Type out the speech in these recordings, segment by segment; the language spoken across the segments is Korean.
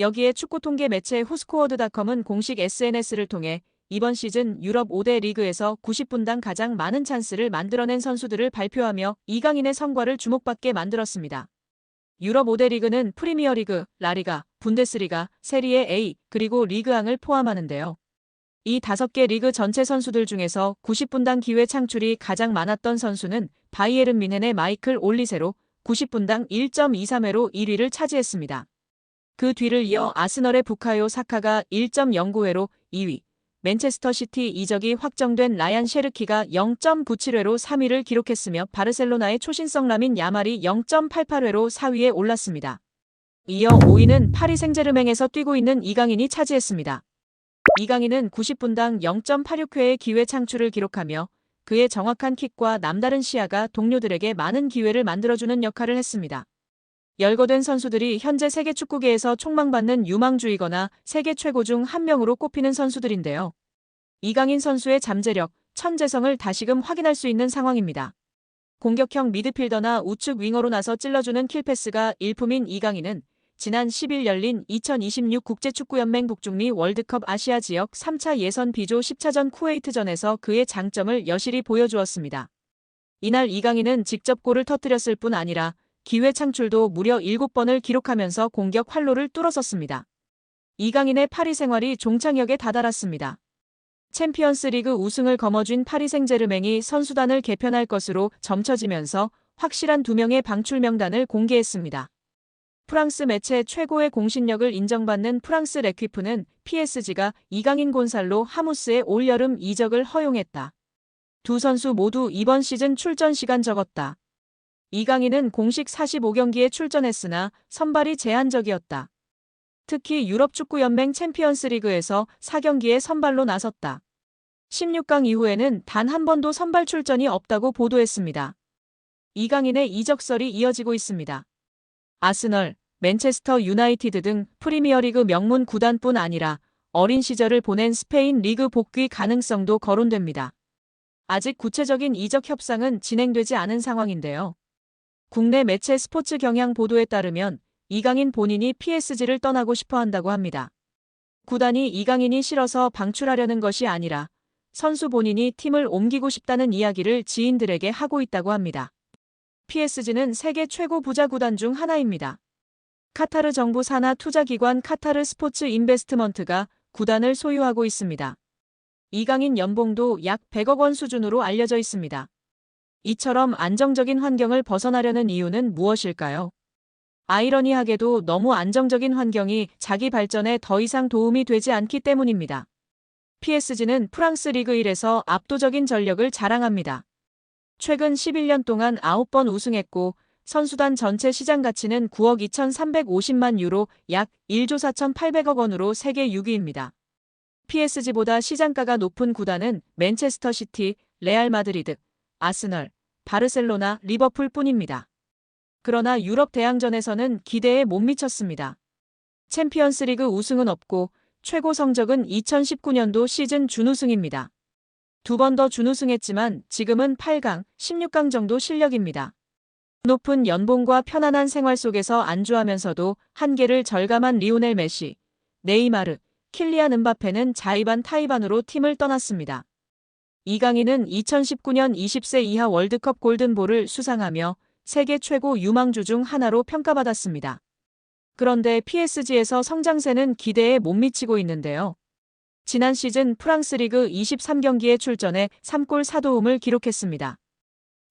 여기에 축구 통계 매체 후스코어드닷컴은 공식 SNS를 통해 이번 시즌 유럽 5대 리그에서 90분당 가장 많은 찬스를 만들어낸 선수들을 발표하며 이강인의 성과를 주목받게 만들었습니다. 유럽 5대 리그는 프리미어리그, 라리가, 분데스리가, 세리에 A, 그리고 리그앙을 포함하는데요. 이 5개 리그 전체 선수들 중에서 90분당 기회 창출이 가장 많았던 선수는 바이에른 뮌헨의 마이클 올리세로 90분당 1.23회로 1위를 차지했습니다. 그 뒤를 이어 아스널의 부카요 사카가 1.09회로 2위, 맨체스터 시티 이적이 확정된 라얀 셰르키가 0.97회로 3위를 기록했으며 바르셀로나의 초신성 라민 야말이 0.88회로 4위에 올랐습니다. 이어 5위는 파리 생제르맹에서 뛰고 있는 이강인이 차지했습니다. 이강인은 90분당 0.86회의 기회 창출을 기록하며 그의 정확한 킥과 남다른 시야가 동료들에게 많은 기회를 만들어주는 역할을 했습니다. 열거된 선수들이 현재 세계 축구계에서 촉망받는 유망주이거나 세계 최고 중 한 명으로 꼽히는 선수들인데요. 이강인 선수의 잠재력, 천재성을 다시금 확인할 수 있는 상황입니다. 공격형 미드필더나 우측 윙어로 나서 찔러주는 킬패스가 일품인 이강인은 지난 10일 열린 2026 국제축구연맹 북중미 월드컵 아시아 지역 3차 예선 B조 10차전 쿠웨이트전에서 그의 장점을 여실히 보여주었습니다. 이날 이강인은 직접 골을 터뜨렸을 뿐 아니라 기회 창출도 무려 7번을 기록하면서 공격 활로를 뚫어섰습니다. 이강인의 파리 생활이 종착역에 다다랐습니다. 챔피언스리그 우승을 거머쥔 파리 생제르맹이 선수단을 개편할 것으로 점쳐지면서 확실한 2명의 방출 명단을 공개했습니다. 프랑스 매체 최고의 공신력을 인정받는 프랑스 레퀴프는 PSG가 이강인 곤살로 하무스의 올여름 이적을 허용했다. 두 선수 모두 이번 시즌 출전 시간 적었다. 이강인은 공식 45경기에 출전했으나 선발이 제한적이었다. 특히 유럽축구연맹 챔피언스리그에서 4경기에 선발로 나섰다. 16강 이후에는 단 한 번도 선발 출전이 없다고 보도했습니다. 이강인의 이적설이 이어지고 있습니다. 아스널, 맨체스터 유나이티드 등 프리미어리그 명문 구단뿐 아니라 어린 시절을 보낸 스페인 리그 복귀 가능성도 거론됩니다. 아직 구체적인 이적 협상은 진행되지 않은 상황인데요. 국내 매체 스포츠 경향 보도에 따르면 이강인 본인이 PSG를 떠나고 싶어 한다고 합니다. 구단이 이강인이 싫어서 방출하려는 것이 아니라 선수 본인이 팀을 옮기고 싶다는 이야기를 지인들에게 하고 있다고 합니다. PSG는 세계 최고 부자 구단 중 하나입니다. 카타르 정부 산하 투자기관 카타르 스포츠 인베스트먼트가 구단을 소유하고 있습니다. 이강인 연봉도 약 100억 원 수준으로 알려져 있습니다. 이처럼 안정적인 환경을 벗어나려는 이유는 무엇일까요? 아이러니하게도 너무 안정적인 환경이 자기 발전에 더 이상 도움이 되지 않기 때문입니다. PSG는 프랑스 리그 1에서 압도적인 전력을 자랑합니다. 최근 11년 동안 9번 우승했고 선수단 전체 시장 가치는 9억 2,350만 유로 약 1조 4,800억 원으로 세계 6위입니다. PSG보다 시장가가 높은 구단은 맨체스터 시티, 레알 마드리드, 아스널, 바르셀로나, 리버풀 뿐입니다. 그러나 유럽 대항전에서는 기대에 못 미쳤습니다. 챔피언스리그 우승은 없고 최고 성적은 2019년도 시즌 준우승입니다. 2번 더 준우승했지만 지금은 8강, 16강 정도 실력입니다. 높은 연봉과 편안한 생활 속에서 안주하면서도 한계를 절감한 리오넬 메시, 네이마르, 킬리안 음바페는 자의반 타의반으로 팀을 떠났습니다. 이강인은 2019년 20세 이하 월드컵 골든볼을 수상하며 세계 최고 유망주 중 하나로 평가받았습니다. 그런데 PSG에서 성장세는 기대에 못 미치고 있는데요. 지난 시즌 프랑스 리그 23경기에 출전해 3골 4도움을 기록했습니다.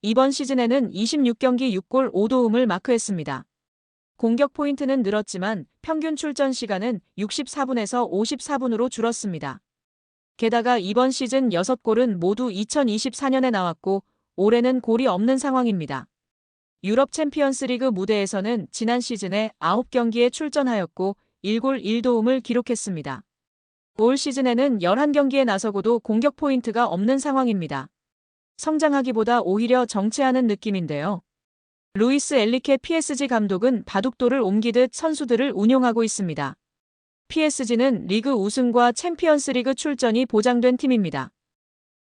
이번 시즌에는 26경기 6골 5도움을 마크했습니다. 공격 포인트는 늘었지만 평균 출전 시간은 64분에서 54분으로 줄었습니다. 게다가 이번 시즌 6골은 모두 2024년에 나왔고 올해는 골이 없는 상황입니다. 유럽 챔피언스리그 무대에서는 지난 시즌에 9경기에 출전하였고 1골 1도움을 기록했습니다. 올 시즌에는 11경기에 나서고도 공격 포인트가 없는 상황입니다. 성장하기보다 오히려 정체하는 느낌인데요. 루이스 엘리케 PSG 감독은 바둑돌을 옮기듯 선수들을 운용하고 있습니다. PSG는 리그 우승과 챔피언스리그 출전이 보장된 팀입니다.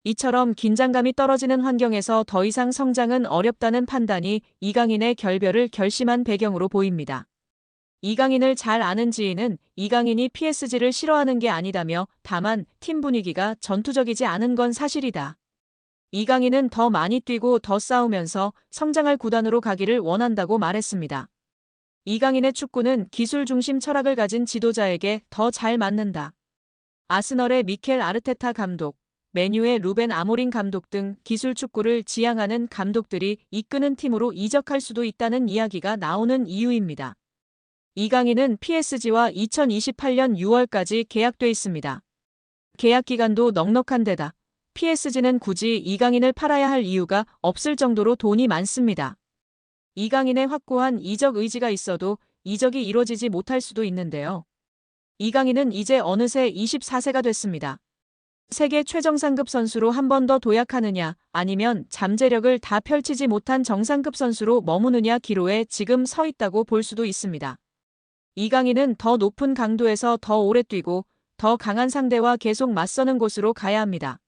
이처럼 긴장감이 떨어지는 환경에서 더 이상 성장은 어렵다는 판단이 이강인의 결별을 결심한 배경으로 보입니다. 이강인을 잘 아는 지인은 이강인이 PSG를 싫어하는 게 아니다며 다만 팀 분위기가 전투적이지 않은 건 사실이다. 이강인은 더 많이 뛰고 더 싸우면서 성장할 구단으로 가기를 원한다고 말했습니다. 이강인의 축구는 기술 중심 철학을 가진 지도자에게 더 잘 맞는다. 아스널의 미켈 아르테타 감독, 맨유의 루벤 아모린 감독 등 기술 축구를 지향하는 감독들이 이끄는 팀으로 이적할 수도 있다는 이야기가 나오는 이유입니다. 이강인은 PSG와 2028년 6월까지 계약돼 있습니다. 계약 기간도 넉넉한 데다 PSG는 굳이 이강인을 팔아야 할 이유가 없을 정도로 돈이 많습니다. 이강인의 확고한 이적 의지가 있어도 이적이 이뤄지지 못할 수도 있는데요. 이강인은 이제 어느새 24세가 됐습니다. 세계 최정상급 선수로 한 번 더 도약하느냐 아니면 잠재력을 다 펼치지 못한 정상급 선수로 머무느냐 기로에 지금 서 있다고 볼 수도 있습니다. 이강인은 더 높은 강도에서 더 오래 뛰고 더 강한 상대와 계속 맞서는 곳으로 가야 합니다.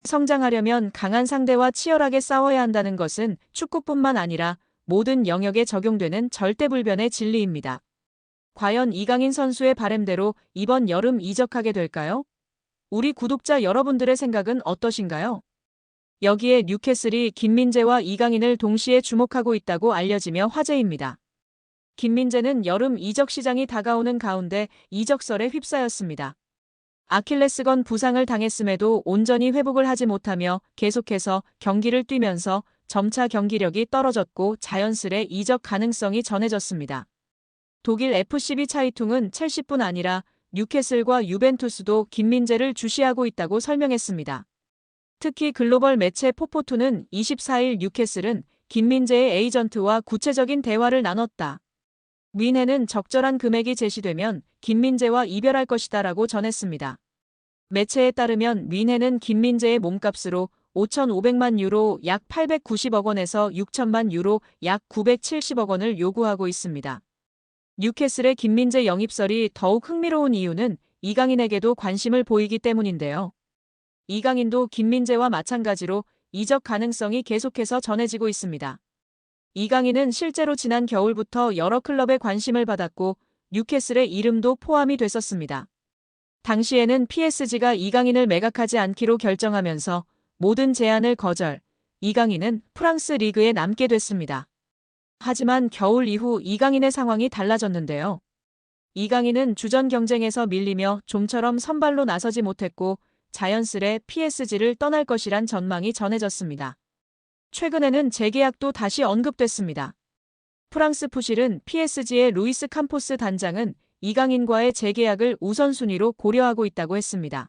성장하려면 강한 상대와 치열하게 싸워야 한다는 것은 축구뿐만 아니라 모든 영역에 적용되는 절대불변의 진리입니다. 과연 이강인 선수의 바램대로 이번 여름 이적하게 될까요? 우리 구독자 여러분들의 생각은 어떠신가요? 여기에 뉴캐슬이 김민재와 이강인을 동시에 주목하고 있다고 알려지며 화제입니다. 김민재는 여름 이적 시장이 다가오는 가운데 이적설에 휩싸였습니다. 아킬레스건 부상을 당했음에도 온전히 회복을 하지 못하며 계속해서 경기를 뛰면서 점차 경기력이 떨어졌고 자연스레 이적 가능성이 전해졌습니다. 독일 FCB 차이퉁은 첼시뿐 아니라 뉴캐슬과 유벤투스도 김민재를 주시하고 있다고 설명했습니다. 특히 글로벌 매체 포포투는 24일 뉴캐슬은 김민재의 에이전트와 구체적인 대화를 나눴다. 뮌헨은 적절한 금액이 제시되면 김민재와 이별할 것이다라고 전했습니다. 매체에 따르면 뮌헨은 김민재의 몸값으로 5,500만 유로 약 890억 원에서 6천만 유로 약 970억 원을 요구하고 있습니다. 뉴캐슬의 김민재 영입설이 더욱 흥미로운 이유는 이강인에게도 관심을 보이기 때문인데요. 이강인도 김민재와 마찬가지로 이적 가능성이 계속해서 전해지고 있습니다. 이강인은 실제로 지난 겨울부터 여러 클럽에 관심을 받았고 뉴캐슬의 이름도 포함이 됐었습니다. 당시에는 PSG가 이강인을 매각하지 않기로 결정하면서 모든 제안을 거절, 이강인은 프랑스 리그에 남게 됐습니다. 하지만 겨울 이후 이강인의 상황이 달라졌는데요. 이강인은 주전 경쟁에서 밀리며 좀처럼 선발로 나서지 못했고 자연스레 PSG를 떠날 것이란 전망이 전해졌습니다. 최근에는 재계약도 다시 언급됐습니다. 프랑스 푸실은 PSG의 루이스 캄포스 단장은 이강인과의 재계약을 우선순위로 고려하고 있다고 했습니다.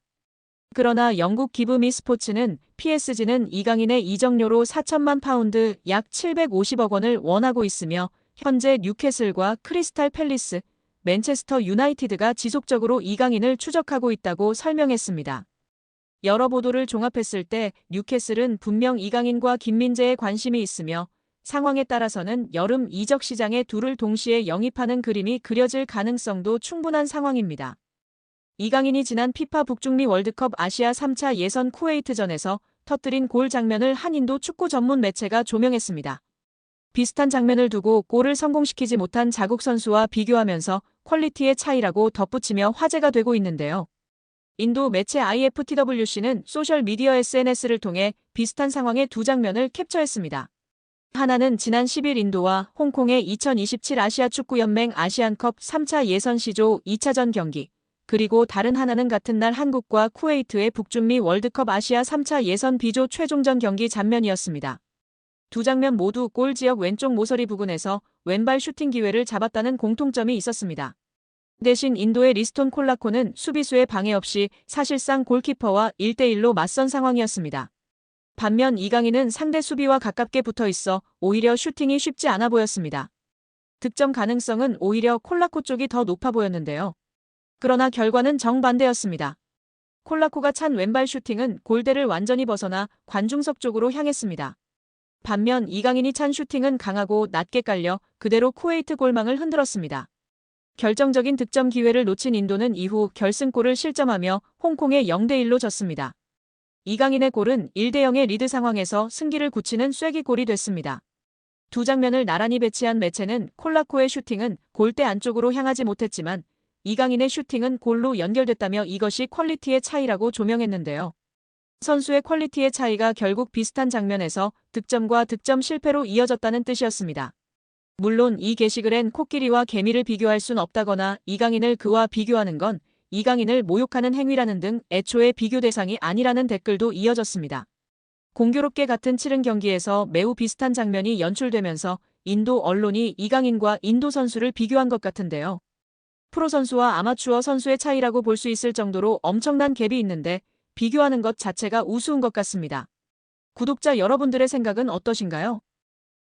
그러나 영국 기브미 스포츠는 PSG는 이강인의 이적료로 4천만 파운드 약 750억 원을 원하고 있으며 현재 뉴캐슬과 크리스탈 팰리스, 맨체스터 유나이티드가 지속적으로 이강인을 추적하고 있다고 설명했습니다. 여러 보도를 종합했을 때 뉴캐슬은 분명 이강인과 김민재에 관심이 있으며 상황에 따라서는 여름 이적 시장에 둘을 동시에 영입하는 그림이 그려질 가능성도 충분한 상황입니다. 이강인이 지난 피파 북중미 월드컵 아시아 3차 예선 쿠웨이트전에서 터뜨린 골 장면을 한 인도 축구 전문 매체가 조명했습니다. 비슷한 장면을 두고 골을 성공시키지 못한 자국 선수와 비교하면서 퀄리티의 차이라고 덧붙이며 화제가 되고 있는데요. 인도 매체 IFTWC는 소셜미디어 SNS를 통해 비슷한 상황의 두 장면을 캡처했습니다. 하나는 지난 10일 인도와 홍콩의 2027 아시아 축구연맹 아시안컵 3차 예선 시조 2차전 경기, 그리고 다른 하나는 같은 날 한국과 쿠웨이트의 북중미 월드컵 아시아 3차 예선 B조 최종전 경기 장면이었습니다. 두 장면 모두 골 지역 왼쪽 모서리 부근에서 왼발 슈팅 기회를 잡았다는 공통점이 있었습니다. 대신 인도의 리스톤 콜라코는 수비수의 방해 없이 사실상 골키퍼와 1대1로 맞선 상황이었습니다. 반면 이강인은 상대 수비와 가깝게 붙어 있어 오히려 슈팅이 쉽지 않아 보였습니다. 득점 가능성은 오히려 콜라코 쪽이 더 높아 보였는데요. 그러나 결과는 정반대였습니다. 콜라코가 찬 왼발 슈팅은 골대를 완전히 벗어나 관중석 쪽으로 향했습니다. 반면 이강인이 찬 슈팅은 강하고 낮게 깔려 그대로 쿠웨이트 골망을 흔들었습니다. 결정적인 득점 기회를 놓친 인도는 이후 결승골을 실점하며 홍콩에 0대1로 졌습니다. 이강인의 골은 1대0의 리드 상황에서 승기를 굳히는 쐐기골이 됐습니다. 두 장면을 나란히 배치한 매체는 콜라코의 슈팅은 골대 안쪽으로 향하지 못했지만 이강인의 슈팅은 골로 연결됐다며 이것이 퀄리티의 차이라고 조명했는데요. 선수의 퀄리티의 차이가 결국 비슷한 장면에서 득점과 득점 실패로 이어졌다는 뜻이었습니다. 물론 이 게시글엔 코끼리와 개미를 비교할 순 없다거나 이강인을 그와 비교하는 건 이강인을 모욕하는 행위라는 등 애초에 비교 대상이 아니라는 댓글도 이어졌습니다. 공교롭게 같은 치른 경기에서 매우 비슷한 장면이 연출되면서 인도 언론이 이강인과 인도 선수를 비교한 것 같은데요. 프로 선수와 아마추어 선수의 차이라고 볼 수 있을 정도로 엄청난 갭이 있는데 비교하는 것 자체가 우스운 것 같습니다. 구독자 여러분들의 생각은 어떠신가요?